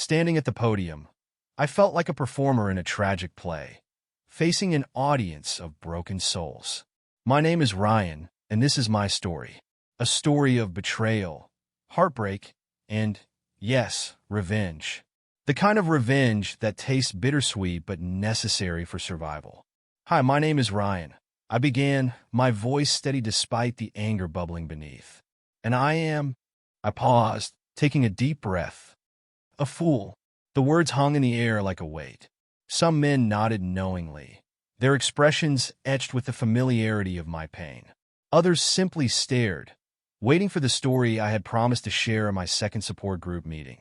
Standing at the podium, I felt like a performer in a tragic play, facing an audience of broken souls. My name is Ryan, and this is my story. A story of betrayal, heartbreak, and, yes, revenge. The kind of revenge that tastes bittersweet but necessary for survival. Hi, my name is Ryan. I began, my voice steady despite the anger bubbling beneath. And I paused, taking a deep breath. A fool. The words hung in the air like a weight. Some men nodded knowingly, their expressions etched with the familiarity of my pain. Others simply stared, waiting for the story I had promised to share in my second support group meeting.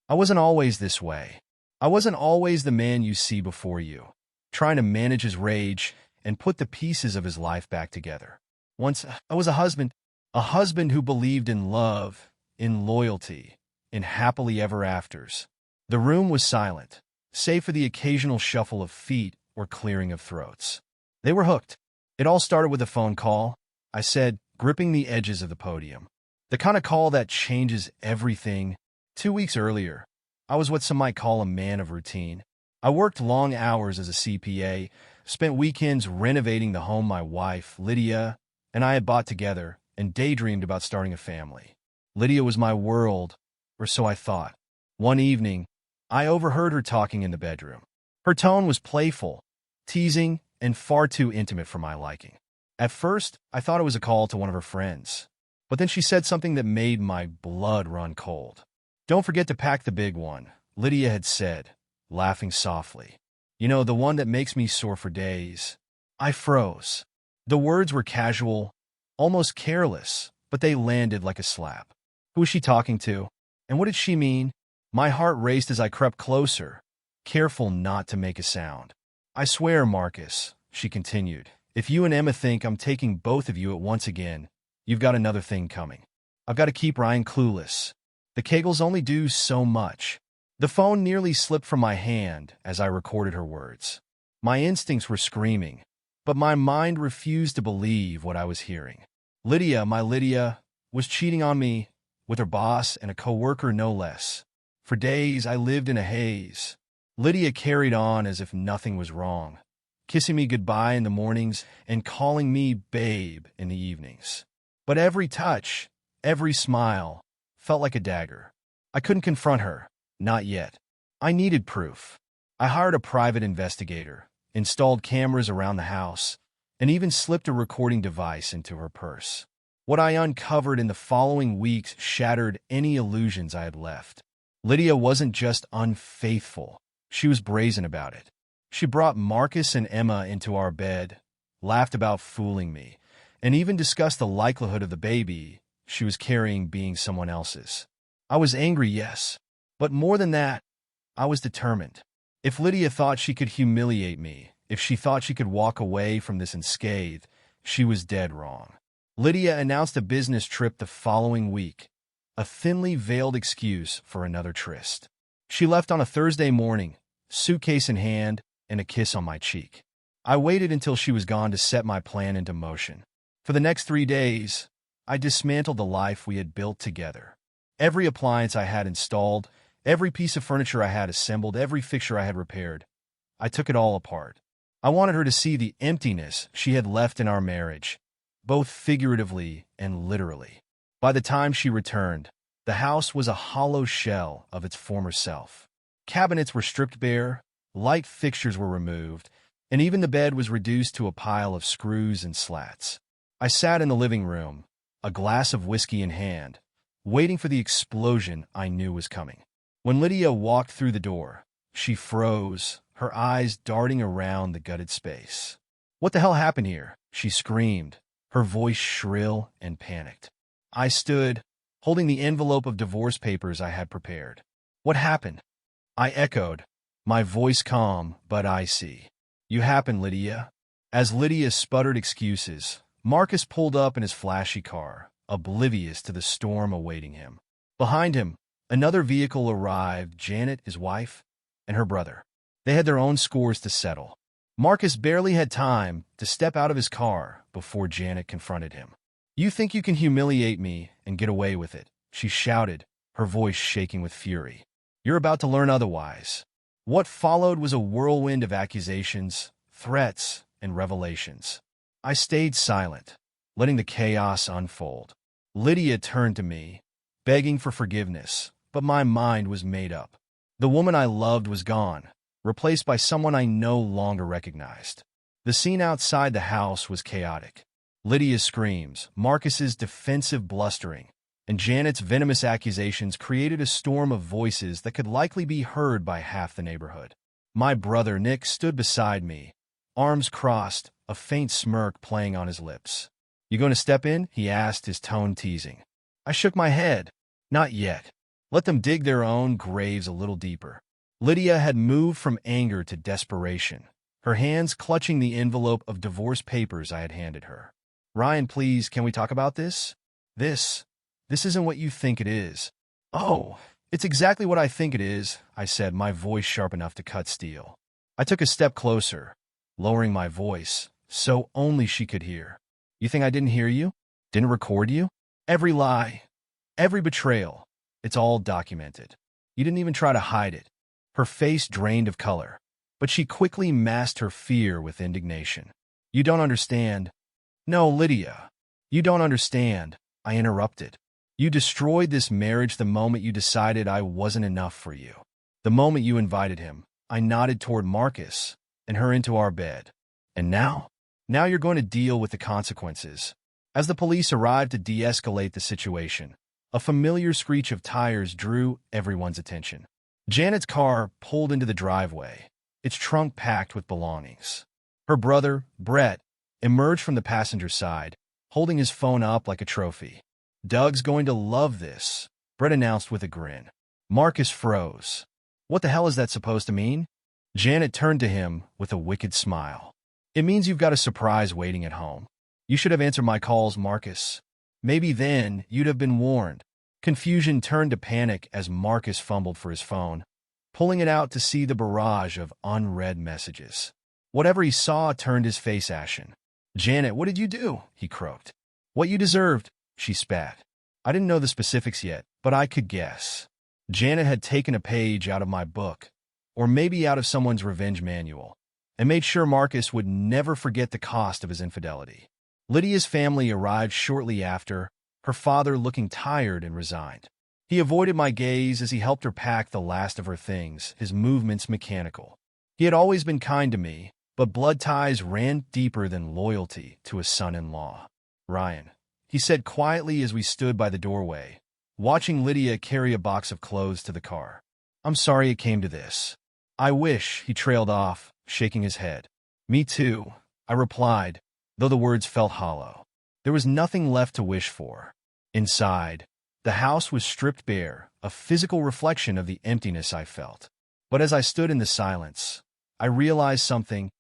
I wasn't always this way. I wasn't always the man you see before you, trying to manage his rage and put the pieces of his life back together. Once, I was a husband who believed in love, in loyalty, in happily ever afters. The room was silent, save for the occasional shuffle of feet or clearing of throats. They were hooked. It all started with a phone call, I said, gripping the edges of the podium. The kind of call that changes everything. 2 weeks earlier, I was what some might call a man of routine. I worked long hours as a CPA, spent weekends renovating the home my wife, Lydia, and I had bought together, and daydreamed about starting a family. Lydia was my world, or so I thought. One evening, I overheard her talking in the bedroom. Her tone was playful, teasing, and far too intimate for my liking. At first, I thought it was a call to one of her friends, but then she said something that made my blood run cold. "Don't forget to pack the big one," Lydia had said, laughing softly. "You know, the one that makes me sore for days." I froze. The words were casual, almost careless, but they landed like a slap. Who was she talking to? And what did she mean? My heart raced as I crept closer, careful not to make a sound. "I swear, Marcus," she continued, "if you and Emma think I'm taking both of you at once again, you've got another thing coming. I've got to keep Ryan clueless. The Kegels only do so much." The phone nearly slipped from my hand as I recorded her words. My instincts were screaming, but my mind refused to believe what I was hearing. My Lydia, was cheating on me, with her boss and a coworker no less. For days, I lived in a haze. Lydia carried on as if nothing was wrong, kissing me goodbye in the mornings and calling me babe in the evenings. But every touch, every smile, felt like a dagger. I couldn't confront her, not yet. I needed proof. I hired a private investigator, installed cameras around the house, and even slipped a recording device into her purse. What I uncovered in the following weeks shattered any illusions I had left. Lydia wasn't just unfaithful, she was brazen about it. She brought Marcus and Emma into our bed, laughed about fooling me, and even discussed the likelihood of the baby she was carrying being someone else's. I was angry, yes, but more than that, I was determined. If Lydia thought she could humiliate me, if she thought she could walk away from this unscathed, she was dead wrong. Lydia announced a business trip the following week, a thinly veiled excuse for another tryst. She left on a Thursday morning, suitcase in hand, and a kiss on my cheek. I waited until she was gone to set my plan into motion. For the next 3 days, I dismantled the life we had built together. Every appliance I had installed, every piece of furniture I had assembled, every fixture I had repaired, I took it all apart. I wanted her to see the emptiness she had left in our marriage, both figuratively and literally. By the time she returned, the house was a hollow shell of its former self. Cabinets were stripped bare, light fixtures were removed, and even the bed was reduced to a pile of screws and slats. I sat in the living room, a glass of whiskey in hand, waiting for the explosion I knew was coming. When Lydia walked through the door, she froze, her eyes darting around the gutted space. "What the hell happened here?" she screamed, her voice shrill and panicked. I stood, holding the envelope of divorce papers I had prepared. "What happened?" I echoed, my voice calm but icy. "You happened, Lydia." As Lydia sputtered excuses, Marcus pulled up in his flashy car, oblivious to the storm awaiting him. Behind him, another vehicle arrived, Janet, his wife, and her brother. They had their own scores to settle. Marcus barely had time to step out of his car before Janet confronted him. "You think you can humiliate me and get away with it," she shouted, her voice shaking with fury. You're about to learn otherwise. What followed was a whirlwind of accusations, threats, and revelations. I stayed silent, letting the chaos unfold. Lydia turned to me, begging for forgiveness, but my mind was made up. The woman I loved was gone, replaced by someone I no longer recognized. The scene outside the house was chaotic. Lydia's screams, Marcus's defensive blustering, and Janet's venomous accusations created a storm of voices that could likely be heard by half the neighborhood. My brother Nick stood beside me, arms crossed, a faint smirk playing on his lips. "You going to step in?" he asked, his tone teasing. I shook my head. "Not yet. Let them dig their own graves a little deeper." Lydia had moved from anger to desperation, her hands clutching the envelope of divorce papers I had handed her. "Ryan, please, can we talk about this? This isn't what you think it is." "Oh, it's exactly what I think it is," I said, my voice sharp enough to cut steel. I took a step closer, lowering my voice, so only she could hear. "You think I didn't hear you? Didn't record you? Every lie, every betrayal, it's all documented. You didn't even try to hide it." Her face drained of color, but she quickly masked her fear with indignation. "You don't understand." "No, Lydia, you don't understand," I interrupted. "You destroyed this marriage the moment you decided I wasn't enough for you. The moment you invited him." I nodded toward Marcus and her into our bed. "And now? Now you're going to deal with the consequences." As the police arrived to de-escalate the situation, a familiar screech of tires drew everyone's attention. Janet's car pulled into the driveway, its trunk packed with belongings. Her brother, Brett, emerged from the passenger side, holding his phone up like a trophy. "Doug's going to love this," Brett announced with a grin. Marcus froze. "What the hell is that supposed to mean?" Janet turned to him with a wicked smile. "It means you've got a surprise waiting at home. You should have answered my calls, Marcus. Maybe then you'd have been warned." Confusion turned to panic as Marcus fumbled for his phone, pulling it out to see the barrage of unread messages. Whatever he saw turned his face ashen. "Janet, what did you do?" he croaked. "What you deserved," she spat. I didn't know the specifics yet, but I could guess. Janet had taken a page out of my book, or maybe out of someone's revenge manual, and made sure Marcus would never forget the cost of his infidelity. Lydia's family arrived shortly after, her father looking tired and resigned. He avoided my gaze as he helped her pack the last of her things, his movements mechanical. He had always been kind to me, but blood ties ran deeper than loyalty to a son-in-law. "Ryan," he said quietly as we stood by the doorway, watching Lydia carry a box of clothes to the car. "I'm sorry it came to this." "I wish," he trailed off, shaking his head. "Me too," I replied, though the words felt hollow. There was nothing left to wish for. Inside, the house was stripped bare, a physical reflection of the emptiness I felt. But as I stood in the silence, I realized something.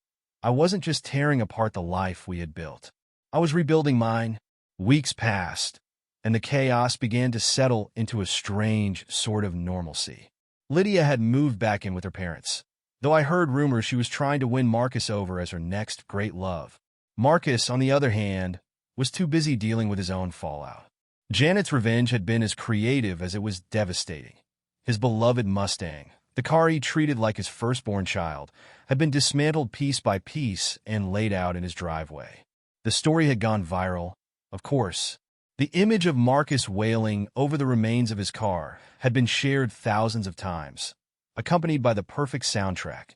I wasn't just tearing apart the life we had built. I was rebuilding mine. Weeks passed, and the chaos began to settle into a strange sort of normalcy. Lydia had moved back in with her parents, though I heard rumors she was trying to win Marcus over as her next great love. Marcus, on the other hand, was too busy dealing with his own fallout. Janet's revenge had been as creative as it was devastating. His beloved Mustang, the car he treated like his firstborn child, had been dismantled piece by piece and laid out in his driveway. The story had gone viral, of course. The image of Marcus wailing over the remains of his car had been shared thousands of times, accompanied by the perfect soundtrack,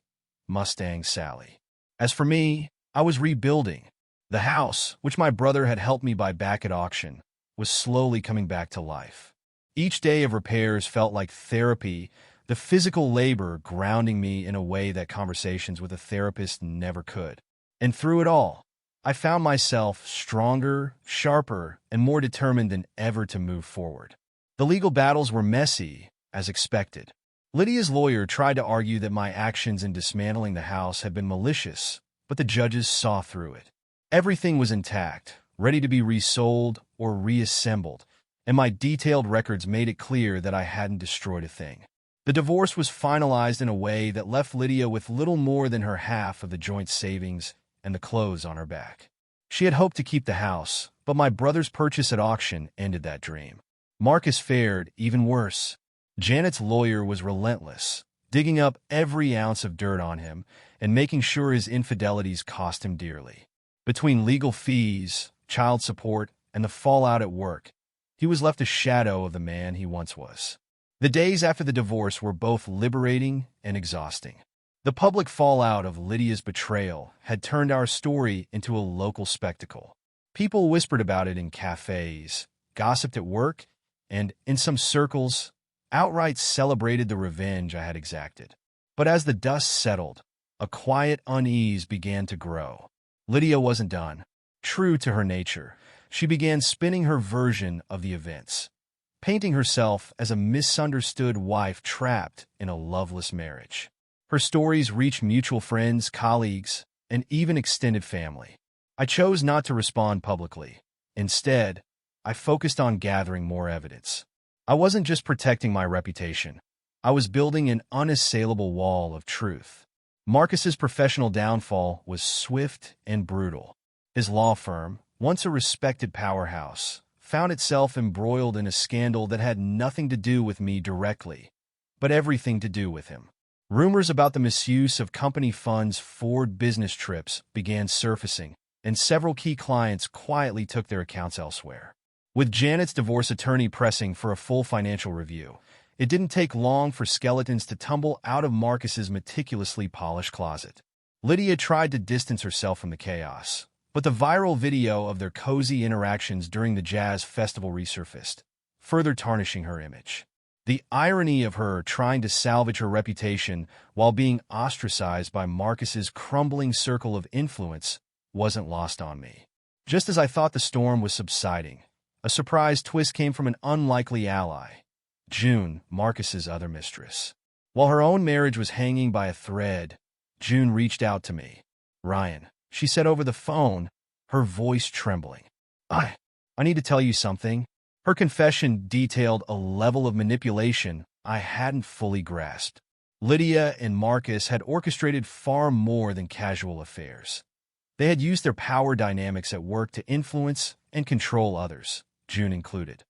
Mustang Sally. As for me, I was rebuilding. The house, which my brother had helped me buy back at auction, was slowly coming back to life. Each day of repairs felt like therapy, the physical labor grounding me in a way that conversations with a therapist never could. And through it all, I found myself stronger, sharper, and more determined than ever to move forward. The legal battles were messy, as expected. Lydia's lawyer tried to argue that my actions in dismantling the house had been malicious, but the judges saw through it. Everything was intact, ready to be resold or reassembled, and my detailed records made it clear that I hadn't destroyed a thing. The divorce was finalized in a way that left Lydia with little more than her half of the joint savings and the clothes on her back. She had hoped to keep the house, but my brother's purchase at auction ended that dream. Marcus fared even worse. Janet's lawyer was relentless, digging up every ounce of dirt on him and making sure his infidelities cost him dearly. Between legal fees, child support, and the fallout at work, he was left a shadow of the man he once was. The days after the divorce were both liberating and exhausting. The public fallout of Lydia's betrayal had turned our story into a local spectacle. People whispered about it in cafes, gossiped at work, and, in some circles, outright celebrated the revenge I had exacted. But as the dust settled, a quiet unease began to grow. Lydia wasn't done. True to her nature, she began spinning her version of the events, painting herself as a misunderstood wife trapped in a loveless marriage. Her stories reached mutual friends, colleagues, and even extended family. I chose not to respond publicly. Instead, I focused on gathering more evidence. I wasn't just protecting my reputation. I was building an unassailable wall of truth. Marcus's professional downfall was swift and brutal. His law firm, once a respected powerhouse, found itself embroiled in a scandal that had nothing to do with me directly, but everything to do with him. Rumors about the misuse of company funds for business trips began surfacing, and several key clients quietly took their accounts elsewhere. With Janet's divorce attorney pressing for a full financial review, it didn't take long for skeletons to tumble out of Marcus's meticulously polished closet. Lydia tried to distance herself from the chaos, but the viral video of their cozy interactions during the jazz festival resurfaced, further tarnishing her image. The irony of her trying to salvage her reputation while being ostracized by Marcus's crumbling circle of influence wasn't lost on me. Just as I thought the storm was subsiding, a surprise twist came from an unlikely ally, June, Marcus's other mistress. While her own marriage was hanging by a thread, June reached out to me. "Ryan," she said over the phone, her voice trembling. I need to tell you something." Her confession detailed a level of manipulation I hadn't fully grasped. Lydia and Marcus had orchestrated far more than casual affairs. They had used their power dynamics at work to influence and control others, June included.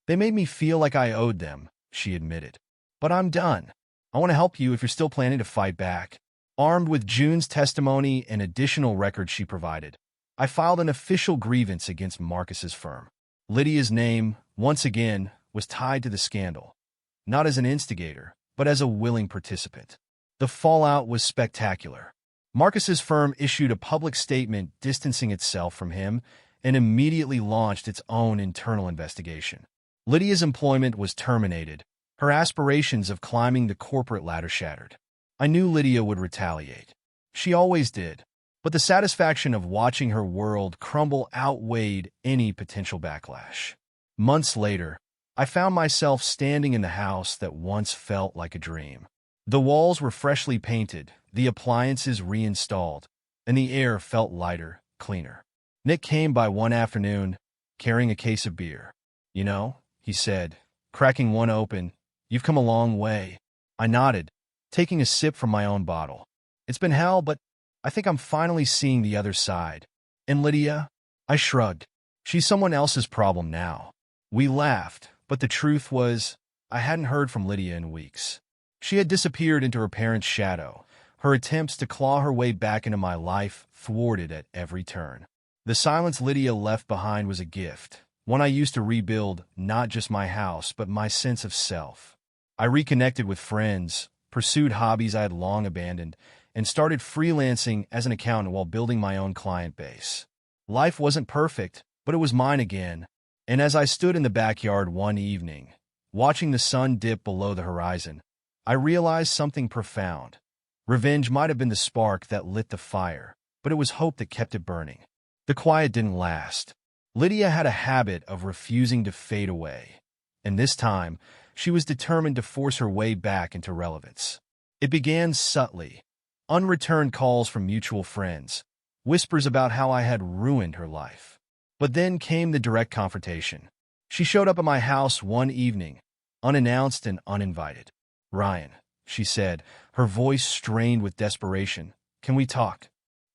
"They made me feel like I owed them," she admitted. "But I'm done. I want to help you if you're still planning to fight back." Armed with June's testimony and additional records she provided, I filed an official grievance against Marcus's firm. Lydia's name, once again, was tied to the scandal, not as an instigator, but as a willing participant. The fallout was spectacular. Marcus's firm issued a public statement distancing itself from him and immediately launched its own internal investigation. Lydia's employment was terminated, her aspirations of climbing the corporate ladder shattered. I knew Lydia would retaliate. She always did. But the satisfaction of watching her world crumble outweighed any potential backlash. Months later, I found myself standing in the house that once felt like a dream. The walls were freshly painted, the appliances reinstalled, and the air felt lighter, cleaner. Nick came by one afternoon, carrying a case of beer. "You know," he said, cracking one open, "you've come a long way." I nodded, taking a sip from my own bottle. "It's been hell, but I think I'm finally seeing the other side." "And Lydia?" I shrugged. "She's someone else's problem now." We laughed, but the truth was, I hadn't heard from Lydia in weeks. She had disappeared into her parents' shadow, her attempts to claw her way back into my life thwarted at every turn. The silence Lydia left behind was a gift, one I used to rebuild not just my house, but my sense of self. I reconnected with friends, pursued hobbies I had long abandoned, and started freelancing as an accountant while building my own client base. Life wasn't perfect, but it was mine again, and as I stood in the backyard one evening, watching the sun dip below the horizon, I realized something profound. Revenge might have been the spark that lit the fire, but it was hope that kept it burning. The quiet didn't last. Lydia had a habit of refusing to fade away, and this time, she was determined to force her way back into relevance. It began subtly. Unreturned calls from mutual friends, whispers about how I had ruined her life. But then came the direct confrontation. She showed up at my house one evening, unannounced and uninvited. "Ryan," she said, her voice strained with desperation, "can we talk?"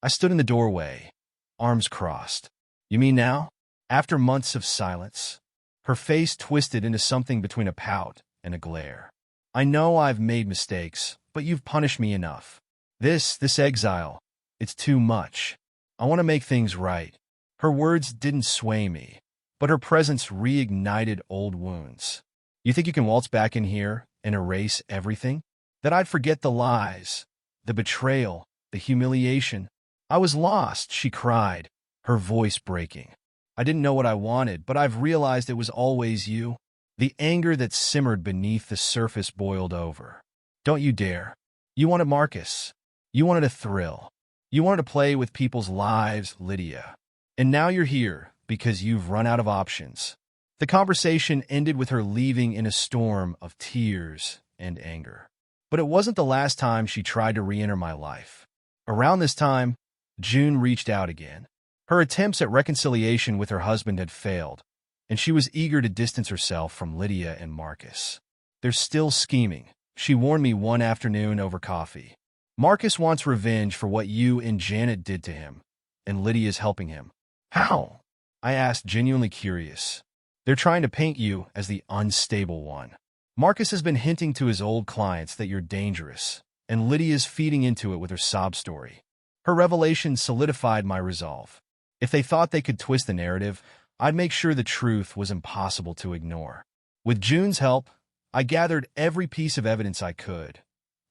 I stood in the doorway, arms crossed. "You mean now?" After months of silence, her face twisted into something between a pout and a glare. I know I've made mistakes, but you've punished me enough. This exile, it's too much. I want to make things right." Her words didn't sway me, but her presence reignited old wounds. "You think you can waltz back in here and erase everything? That I'd forget the lies, the betrayal, the humiliation?" "I was lost," she cried, her voice breaking. "I didn't know what I wanted, but I've realized it was always you." The anger that simmered beneath the surface boiled over. "Don't you dare. You wanted Marcus. You wanted a thrill. You wanted to play with people's lives, Lydia. And now you're here because you've run out of options." The conversation ended with her leaving in a storm of tears and anger. But it wasn't the last time she tried to re-enter my life. Around this time, June reached out again. Her attempts at reconciliation with her husband had failed, and she was eager to distance herself from Lydia and Marcus. "They're still scheming," she warned me one afternoon over coffee. "Marcus wants revenge for what you and Janet did to him, and Lydia's helping him." "How?" I asked, genuinely curious. "They're trying to paint you as the unstable one. Marcus has been hinting to his old clients that you're dangerous, and Lydia's feeding into it with her sob story." Her revelation solidified my resolve. If they thought they could twist the narrative, I'd make sure the truth was impossible to ignore. With June's help, I gathered every piece of evidence I could.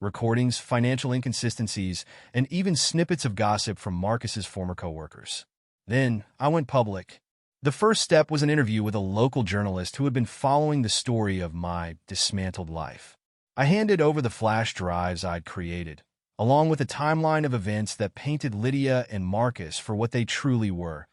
Recordings, financial inconsistencies, and even snippets of gossip from Marcus's former coworkers. Then, I went public. The first step was an interview with a local journalist who had been following the story of my dismantled life. I handed over the flash drives I'd created, along with a timeline of events that painted Lydia and Marcus for what they truly were: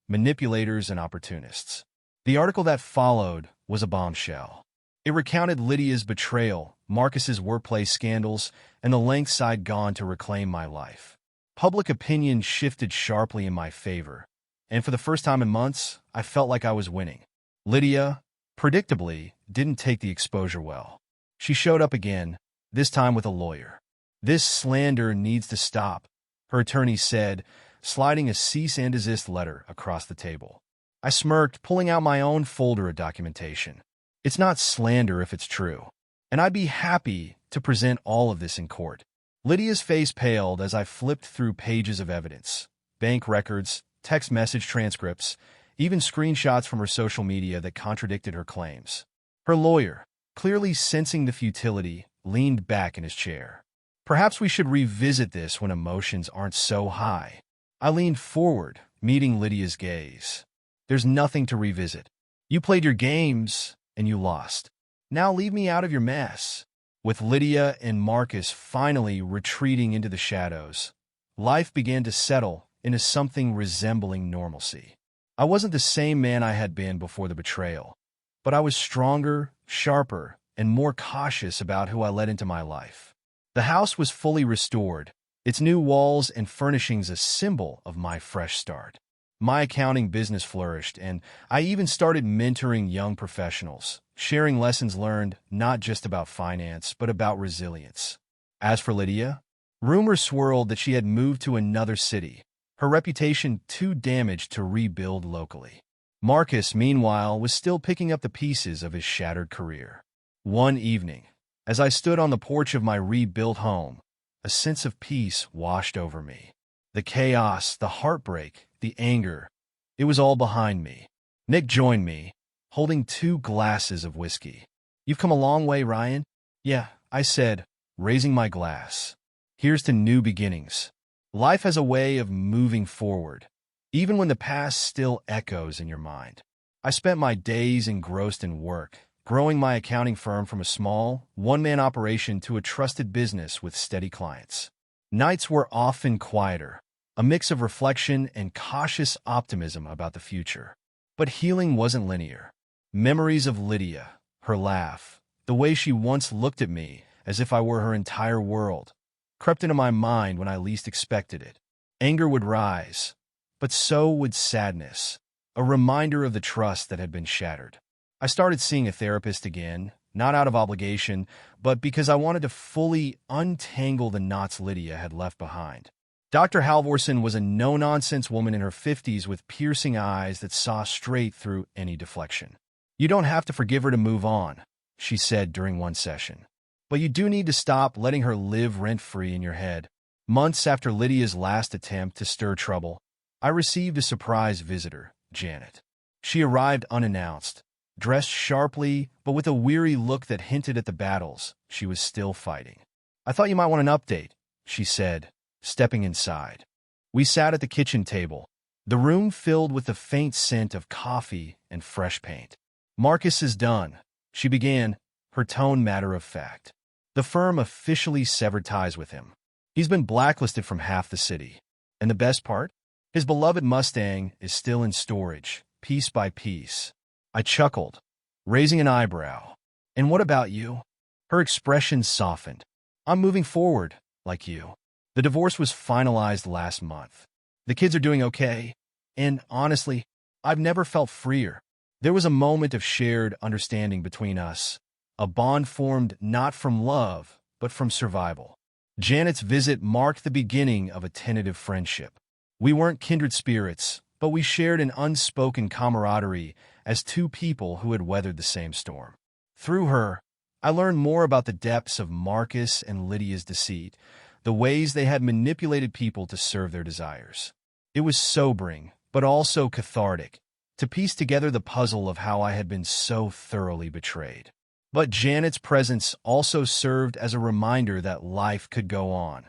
manipulators and opportunists. The article that followed was a bombshell. It recounted Lydia's betrayal, Marcus's workplace scandals, and the lengths I'd gone to reclaim my life. Public opinion shifted sharply in my favor, and for the first time in months, I felt like I was winning. Lydia, predictably, didn't take the exposure well. She showed up again, this time with a lawyer. "This slander needs to stop," her attorney said, sliding a cease and desist letter across the table. I smirked, pulling out my own folder of documentation. It's not slander if it's true, and I'd be happy to present all of this in court. Lydia's face paled as I flipped through pages of evidence: bank records, text message transcripts, even screenshots from her social media that contradicted her claims. Her lawyer, clearly sensing the futility, leaned back in his chair. "Perhaps we should revisit this when emotions aren't so high." I leaned forward, meeting Lydia's gaze. "There's nothing to revisit. You played your games, and you lost. Now leave me out of your mess." With Lydia and Marcus finally retreating into the shadows, life began to settle into something resembling normalcy. I wasn't the same man I had been before the betrayal, but I was stronger, sharper, and more cautious about who I let into my life. The house was fully restored, its new walls and furnishings a symbol of my fresh start. My accounting business flourished, and I even started mentoring young professionals, sharing lessons learned not just about finance, but about resilience. As for Lydia, rumors swirled that she had moved to another city, her reputation too damaged to rebuild locally. Marcus, meanwhile, was still picking up the pieces of his shattered career. One evening, as I stood on the porch of my rebuilt home, a sense of peace washed over me. The chaos, the heartbreak, the anger, it was all behind me. Nick joined me, holding 2 glasses of whiskey. "You've come a long way, Ryan." "Yeah," I said, raising my glass. "Here's to new beginnings." Life has a way of moving forward, even when the past still echoes in your mind. I spent my days engrossed in work, growing my accounting firm from a small, one-man operation to a trusted business with steady clients. Nights were often quieter, a mix of reflection and cautious optimism about the future. But healing wasn't linear. Memories of Lydia, her laugh, the way she once looked at me as if I were her entire world, crept into my mind when I least expected it. Anger would rise, but so would sadness, a reminder of the trust that had been shattered. I started seeing a therapist again, not out of obligation, but because I wanted to fully untangle the knots Lydia had left behind. Dr. Halvorsen was a no-nonsense woman in her 50s with piercing eyes that saw straight through any deflection. "You don't have to forgive her to move on," she said during one session. But you do need to stop letting her live rent-free in your head. Months after Lydia's last attempt to stir trouble, I received a surprise visitor, Janet. She arrived unannounced, dressed sharply, but with a weary look that hinted at the battles she was still fighting. "I thought you might want an update," she said, stepping inside. We sat at the kitchen table, the room filled with the faint scent of coffee and fresh paint. "Marcus is done," she began, her tone matter-of-fact. "The firm officially severed ties with him. He's been blacklisted from half the city. And the best part? His beloved Mustang is still in storage, piece by piece." I chuckled, raising an eyebrow. "And what about you?" Her expression softened. "I'm moving forward, like you. The divorce was finalized last month. The kids are doing okay. And honestly, I've never felt freer. There was a moment of shared understanding between us, a bond formed not from love, but from survival." Janet's visit marked the beginning of a tentative friendship. We weren't kindred spirits, but we shared an unspoken camaraderie as two people who had weathered the same storm. Through her, I learned more about the depths of Marcus and Lydia's deceit, the ways they had manipulated people to serve their desires. It was sobering, but also cathartic, to piece together the puzzle of how I had been so thoroughly betrayed. But Janet's presence also served as a reminder that life could go on,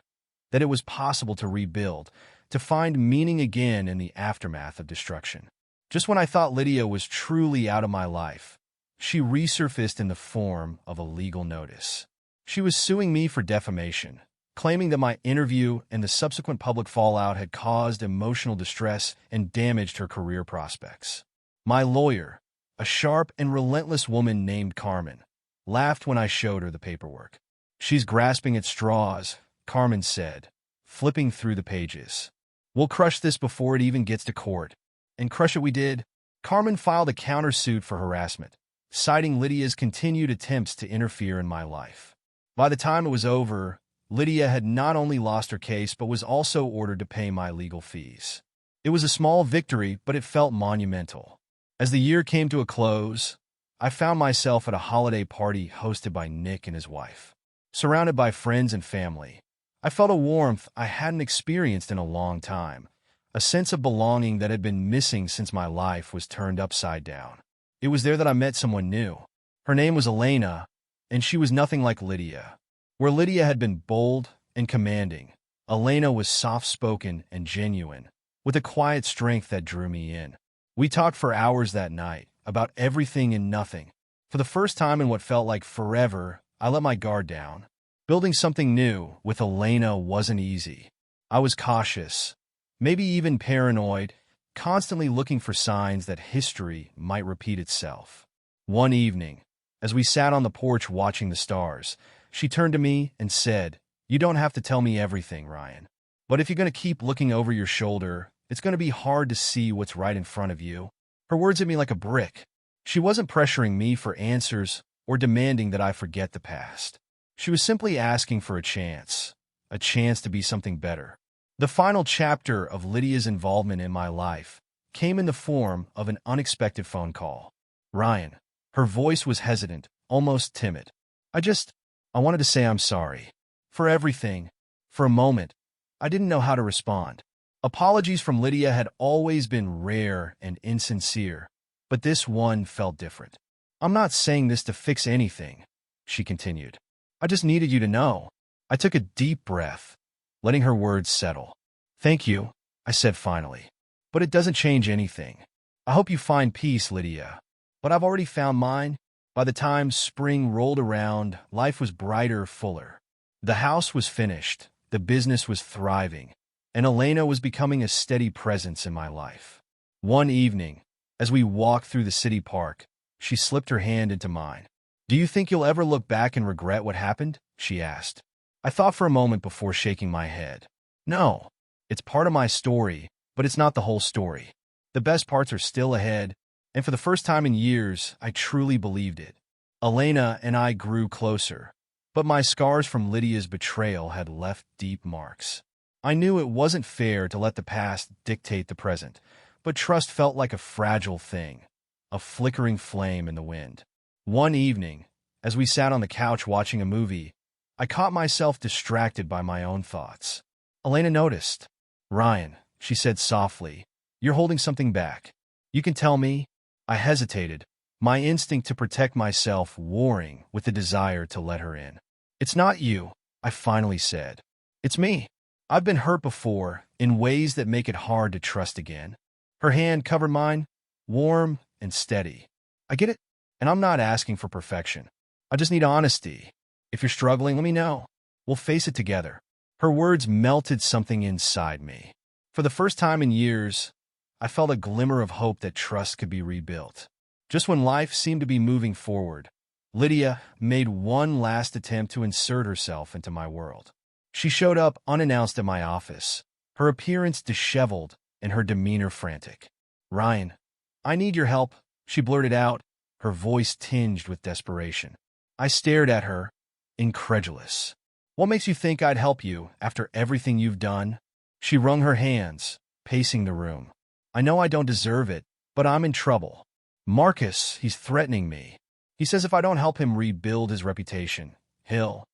that it was possible to rebuild, to find meaning again in the aftermath of destruction. Just when I thought Lydia was truly out of my life, she resurfaced in the form of a legal notice. She was suing me for defamation, claiming that my interview and the subsequent public fallout had caused emotional distress and damaged her career prospects. My lawyer, a sharp and relentless woman named Carmen, laughed when I showed her the paperwork. "She's grasping at straws," Carmen said, flipping through the pages. "We'll crush this before it even gets to court." And crush it we did. Carmen filed a countersuit for harassment, citing Lydia's continued attempts to interfere in my life. By the time it was over, Lydia had not only lost her case but was also ordered to pay my legal fees. It was a small victory, but it felt monumental. As the year came to a close, I found myself at a holiday party hosted by Nick and his wife. Surrounded by friends and family, I felt a warmth I hadn't experienced in a long time, a sense of belonging that had been missing since my life was turned upside down. It was there that I met someone new. Her name was Elena, and she was nothing like Lydia. Where Lydia had been bold and commanding, Elena was soft-spoken and genuine, with a quiet strength that drew me in. We talked for hours that night, about everything and nothing. For the first time in what felt like forever, I let my guard down. Building something new with Elena wasn't easy. I was cautious, maybe even paranoid, constantly looking for signs that history might repeat itself. One evening, as we sat on the porch watching the stars, she turned to me and said, "You don't have to tell me everything, Ryan. But if you're going to keep looking over your shoulder, it's going to be hard to see what's right in front of you." Her words hit me like a brick. She wasn't pressuring me for answers or demanding that I forget the past. She was simply asking for a chance to be something better. The final chapter of Lydia's involvement in my life came in the form of an unexpected phone call. "Ryan." Her voice was hesitant, almost timid. I wanted to say I'm sorry. For everything." For a moment, I didn't know how to respond. Apologies from Lydia had always been rare and insincere, but this one felt different. "I'm not saying this to fix anything," she continued. "I just needed you to know." I took a deep breath, letting her words settle. "Thank you," I said finally. "But it doesn't change anything. I hope you find peace, Lydia. But I've already found mine." By the time spring rolled around, life was brighter, fuller. The house was finished, the business was thriving, and Elena was becoming a steady presence in my life. One evening, as we walked through the city park, she slipped her hand into mine. "Do you think you'll ever look back and regret what happened?" she asked. I thought for a moment before shaking my head. "No. It's part of my story, but it's not the whole story. The best parts are still ahead, and for the first time in years, I truly believed it." Elena and I grew closer, but my scars from Lydia's betrayal had left deep marks. I knew it wasn't fair to let the past dictate the present, but trust felt like a fragile thing, a flickering flame in the wind. One evening, As we sat on the couch watching a movie, I caught myself distracted by my own thoughts. Elena noticed. "Ryan," she said softly, "you're holding something back. You can tell me?" I hesitated, my instinct to protect myself warring with the desire to let her in. "It's not you," I finally said. "It's me. I've been hurt before, in ways that make it hard to trust again." Her hand covered mine, warm and steady. "I get it, and I'm not asking for perfection. I just need honesty. If you're struggling, let me know. We'll face it together." Her words melted something inside me. For the first time in years, I felt a glimmer of hope that trust could be rebuilt. Just when life seemed to be moving forward, Lydia made one last attempt to insert herself into my world. She showed up unannounced at my office, her appearance disheveled and her demeanor frantic. "Ryan, I need your help," she blurted out, her voice tinged with desperation. I stared at her, incredulous. "What makes you think I'd help you after everything you've done?" She wrung her hands, pacing the room. "I know I don't deserve it, but I'm in trouble. Marcus, he's threatening me. He says if I don't help him rebuild his reputation, he'll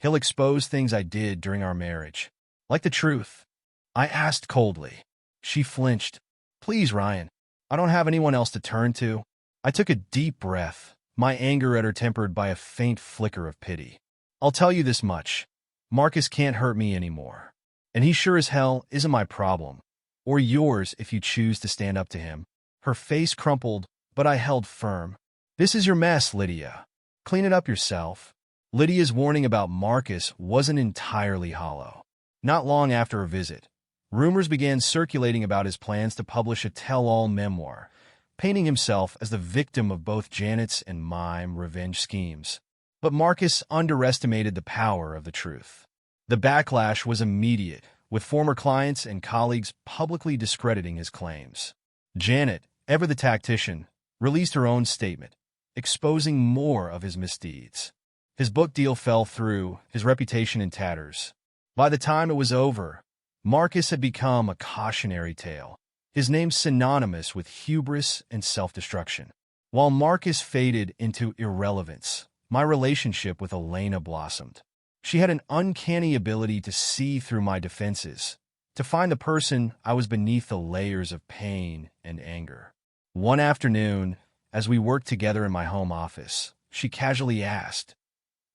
expose things I did during our marriage. Like the truth." I asked coldly. She flinched. "Please, Ryan, I don't have anyone else to turn to." I took a deep breath, my anger at her tempered by a faint flicker of pity. "I'll tell you this much. Marcus can't hurt me anymore. And he sure as hell isn't my problem. Or yours if you choose to stand up to him." Her face crumpled, but I held firm. "This is your mess, Lydia. Clean it up yourself." Lydia's warning about Marcus wasn't entirely hollow. Not long after her visit, rumors began circulating about his plans to publish a tell-all memoir, painting himself as the victim of both Janet's and mine revenge schemes. But Marcus underestimated the power of the truth. The backlash was immediate, with former clients and colleagues publicly discrediting his claims. Janet, ever the tactician, released her own statement, exposing more of his misdeeds. His book deal fell through, his reputation in tatters. By the time it was over, Marcus had become a cautionary tale, his name synonymous with hubris and self-destruction. While Marcus faded into irrelevance, my relationship with Elena blossomed. She had an uncanny ability to see through my defenses, to find the person I was beneath the layers of pain and anger. One afternoon, as we worked together in my home office, she casually asked,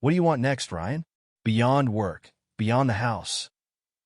"What do you want next, Ryan? Beyond work, beyond the house.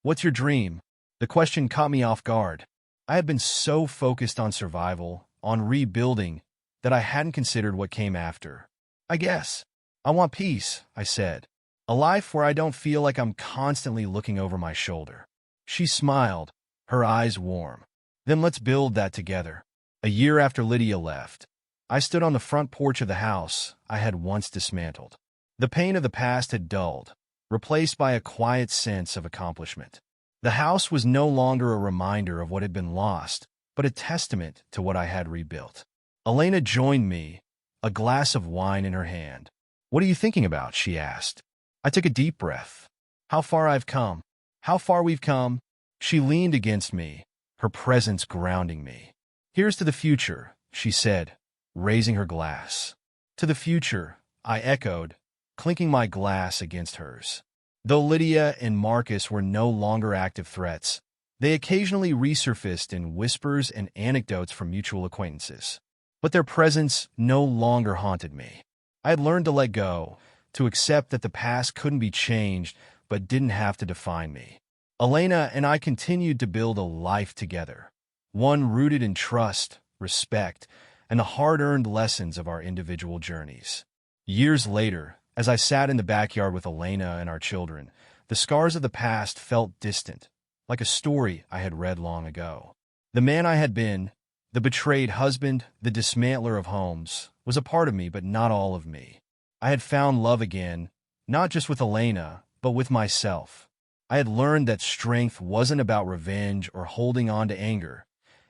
What's your dream?" The question caught me off guard. I had been so focused on survival, on rebuilding, that I hadn't considered what came after. "I guess I want peace," I said. "A life where I don't feel like I'm constantly looking over my shoulder." She smiled, her eyes warm. "Then let's build that together." A year after Lydia left, I stood on the front porch of the house I had once dismantled. The pain of the past had dulled, replaced by a quiet sense of accomplishment. The house was no longer a reminder of what had been lost, but a testament to what I had rebuilt. Elena joined me, a glass of wine in her hand. "What are you thinking about?" she asked. I took a deep breath. "How far I've come. How far we've come." She leaned against me, her presence grounding me. "Here's to the future," she said, raising her glass. "To the future," I echoed, clinking my glass against hers. Though Lydia and Marcus were no longer active threats, they occasionally resurfaced in whispers and anecdotes from mutual acquaintances. But their presence no longer haunted me. I had learned to let go, to accept that the past couldn't be changed but didn't have to define me. Elena and I continued to build a life together, one rooted in trust, respect, and the hard-earned lessons of our individual journeys. Years later, as I sat in the backyard with Elena and our children, the scars of the past felt distant, like a story I had read long ago. The man I had been, the betrayed husband, the dismantler of homes, was a part of me but not all of me. I had found love again, not just with Elena, but with myself. I had learned that strength wasn't about revenge or holding on to anger.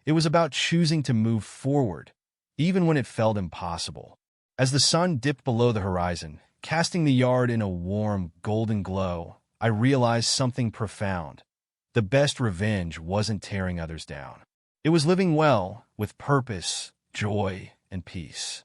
It was about choosing to move forward, even when it felt impossible. As the sun dipped below the horizon, casting the yard in a warm, golden glow, I realized something profound. The best revenge wasn't tearing others down. It was living well, with purpose, joy, and peace.